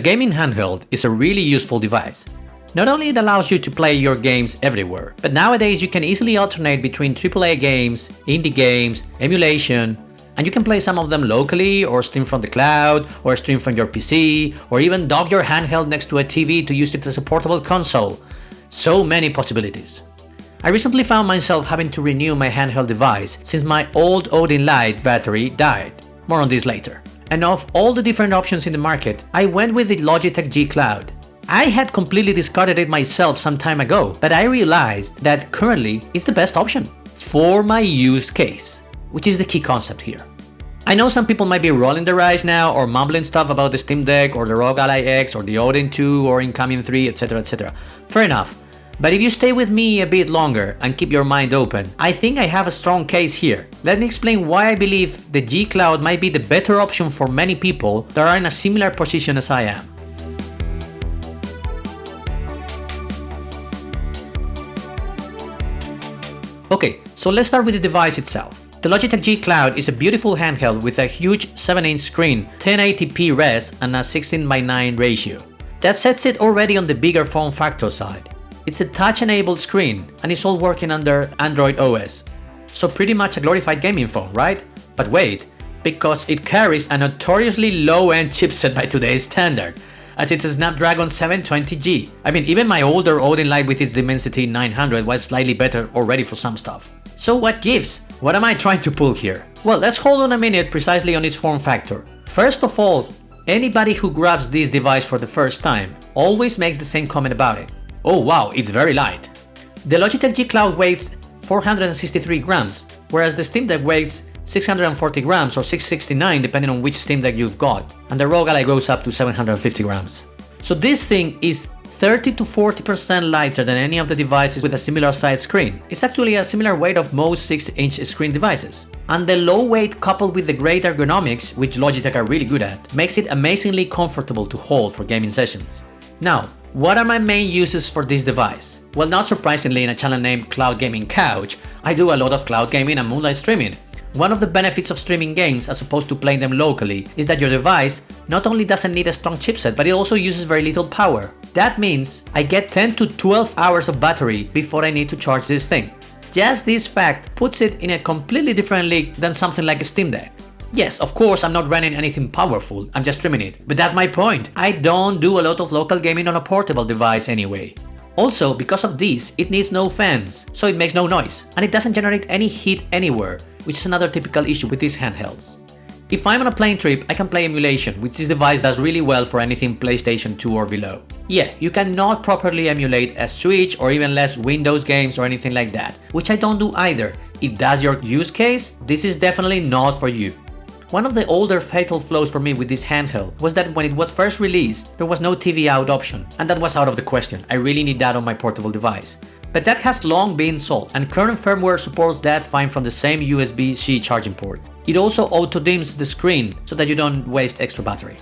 gaming handheld is a really useful device. Not only it allows you to play your games everywhere, but nowadays you can easily alternate between AAA games, indie games, emulation, and you can play some of them locally or stream from the cloud or stream from your PC or even dock your handheld next to a TV to use it as a portable console. So many possibilities. I recently found myself having to renew my handheld device since my old Odin Lite battery died. More on this later. And of all the different options in the market, I went with the Logitech G Cloud. I had completely discarded it myself some time ago, but I realized that currently it's the best option for my use case, which is the key concept here. I know some people might be rolling their eyes now or mumbling stuff about the Steam Deck or the Rog Ally X or the Odin 2 or incoming 3, etc, etc. Fair enough. But if you stay with me a bit longer and keep your mind open, I think I have a strong case here. Let me explain why I believe the G Cloud might be the better option for many people that are in a similar position as I am. Okay, so let's start with the device itself. The Logitech G Cloud is a beautiful handheld with a huge 7-inch screen, 1080p res and a 16:9 ratio. That sets it already on the bigger form factor side. It's a touch-enabled screen and it's all working under Android OS. So pretty much a glorified gaming phone, right? But wait, because it carries a notoriously low-end chipset by today's standard, as it's a Snapdragon 720G. I mean, even my older Odin Lite with its Dimensity 900 was slightly better already for some stuff. So what gives? What am I trying to pull here? Well, let's hold on a minute precisely on its form factor. First of all, anybody who grabs this device for the first time always makes the same comment about it. Oh wow, it's very light. The Logitech G Cloud weighs 463 grams, whereas the Steam Deck weighs 640 grams or 669 depending on which Steam Deck you've got, and the Rog Ally goes up to 750 grams. So this thing is 30 to 40% lighter than any of the devices with a similar size screen. It's actually a similar weight of most 6-inch screen devices. And the low weight coupled with the great ergonomics, which Logitech are really good at, makes it amazingly comfortable to hold for gaming sessions. Now, what are my main uses for this device? Well, not surprisingly, in a channel named Cloud Gaming Couch, I do a lot of cloud gaming and moonlight streaming. One of the benefits of streaming games as opposed to playing them locally is that your device not only doesn't need a strong chipset, but it also uses very little power. That means I get 10 to 12 hours of battery before I need to charge this thing. Just this fact puts it in a completely different league than something like a Steam Deck. Yes, of course I'm not running anything powerful, I'm just streaming it, but that's my point. I don't do a lot of local gaming on a portable device anyway. Also, because of this, it needs no fans, so it makes no noise, and it doesn't generate any heat anywhere, which is another typical issue with these handhelds. If I'm on a plane trip, I can play emulation, which this device does really well for anything PlayStation 2 or below. Yeah, you cannot properly emulate a Switch or even less Windows games or anything like that, which I don't do either. If that's your use case, this is definitely not for you. One of the older fatal flaws for me with this handheld was that when it was first released, there was no TV out option, and that was out of the question. I really need that on my portable device. But that has long been solved, and current firmware supports that fine from the same USB-C charging port. It also auto-dims the screen so that you don't waste extra battery.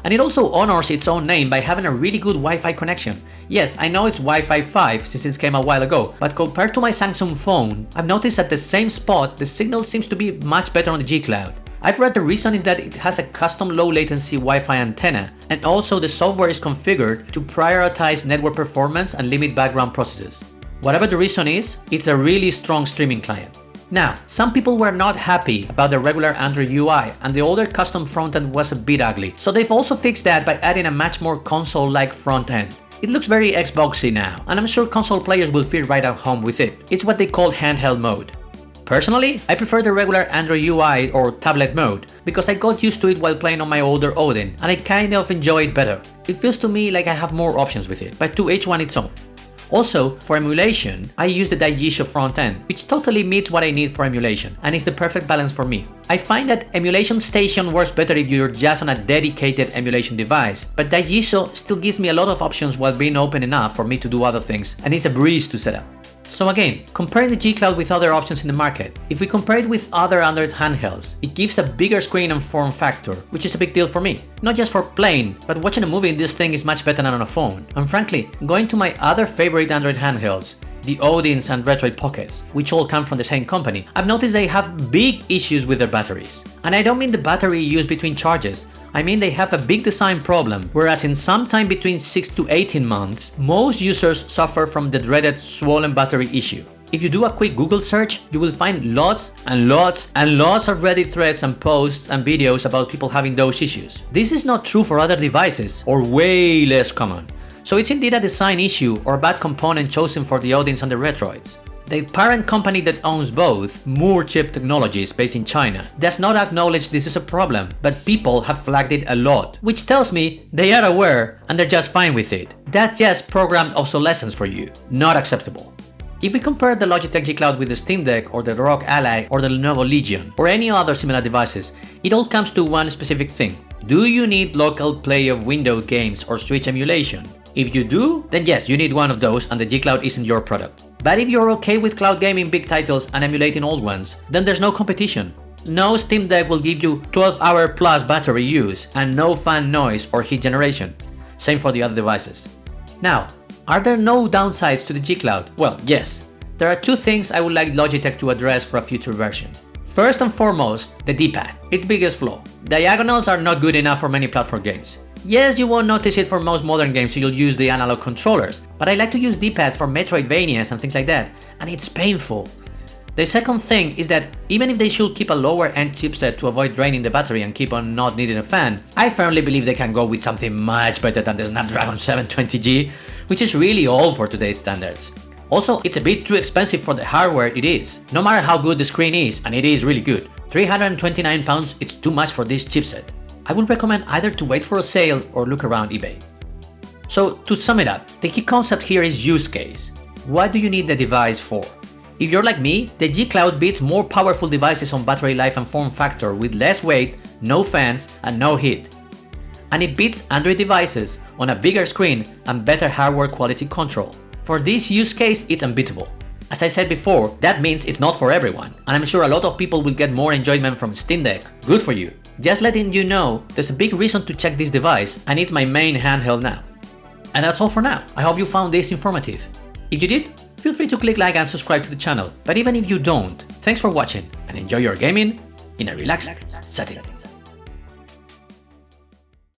And it also honors its own name by having a really good Wi-Fi connection. Yes, I know it's Wi-Fi 5 since it came a while ago, but compared to my Samsung phone, I've noticed at the same spot the signal seems to be much better on the G Cloud. I've read the reason is that it has a custom low latency Wi-Fi antenna, and also the software is configured to prioritize network performance and limit background processes. Whatever the reason is, it's a really strong streaming client. Now, some people were not happy about the regular Android UI, and the older custom frontend was a bit ugly, so they've also fixed that by adding a much more console-like front end. It looks very Xboxy now, and I'm sure console players will feel right at home with it. It's what they call handheld mode. Personally, I prefer the regular Android UI or tablet mode, because I got used to it while playing on my older Odin, and I kind of enjoy it better. It feels to me like I have more options with it, but to each one its own. Also, for emulation, I use the Digiso front end, which totally meets what I need for emulation, and is the perfect balance for me. I find that Emulation Station works better if you're just on a dedicated emulation device, but Digiso still gives me a lot of options while being open enough for me to do other things, and it's a breeze to set up. So again, comparing the G Cloud with other options in the market, if we compare it with other Android handhelds, it gives a bigger screen and form factor, which is a big deal for me. Not just for playing, but watching a movie in this thing is much better than on a phone. And frankly, going to my other favorite Android handhelds, the Odins and Retroid pockets, which all come from the same company, I've noticed they have big issues with their batteries. And I don't mean the battery used between charges, I mean they have a big design problem, whereas in some time between 6 to 18 months, most users suffer from the dreaded swollen battery issue. If you do a quick Google search, you will find lots and lots and lots of Reddit threads and posts and videos about people having those issues. This is not true for other devices, or way less common. So it's indeed a design issue or bad component chosen for the Odins and the Retroids. The parent company that owns both, Moore Chip Technologies based in China, does not acknowledge this is a problem, but people have flagged it a lot, which tells me they are aware and they're just fine with it. That's just programmed obsolescence for you, not acceptable. If we compare the Logitech G Cloud with the Steam Deck or the Rog Ally or the Lenovo Legion or any other similar devices, it all comes to one specific thing. Do you need local play of Windows games or Switch emulation? If you do, then yes, you need one of those and the G Cloud isn't your product. But if you're okay with cloud gaming big titles and emulating old ones, then there's no competition. No Steam Deck will give you 12-hour plus battery use and no fan noise or heat generation. Same for the other devices. Now, are there no downsides to the G Cloud? Well, yes. There are two things I would like Logitech to address for a future version. First and foremost, the D-pad, its biggest flaw. Diagonals are not good enough for many platform games. Yes, you won't notice it for most modern games, so you'll use the analog controllers, but I like to use D-pads for Metroidvanias and things like that, and it's painful. The second thing is that even if they should keep a lower end chipset to avoid draining the battery and keep on not needing a fan, I firmly believe they can go with something much better than the Snapdragon 720G, which is really old for today's standards. Also, it's a bit too expensive for the hardware it is, no matter how good the screen is, and it is really good. £329, it's too much for this chipset. I would recommend either to wait for a sale or look around eBay. So to sum it up, the key concept here is use case. What do you need the device for? If you're like me, the G Cloud beats more powerful devices on battery life and form factor with less weight, no fans, and no heat. And it beats Android devices on a bigger screen and better hardware quality control. For this use case, it's unbeatable. As I said before, that means it's not for everyone, and I'm sure a lot of people will get more enjoyment from Steam Deck. Good for you. Just letting you know, there's a big reason to check this device, and it's my main handheld now. And that's all for now. I hope you found this informative. If you did, feel free to click like and subscribe to the channel. But even if you don't, thanks for watching and enjoy your gaming in a relaxed setting.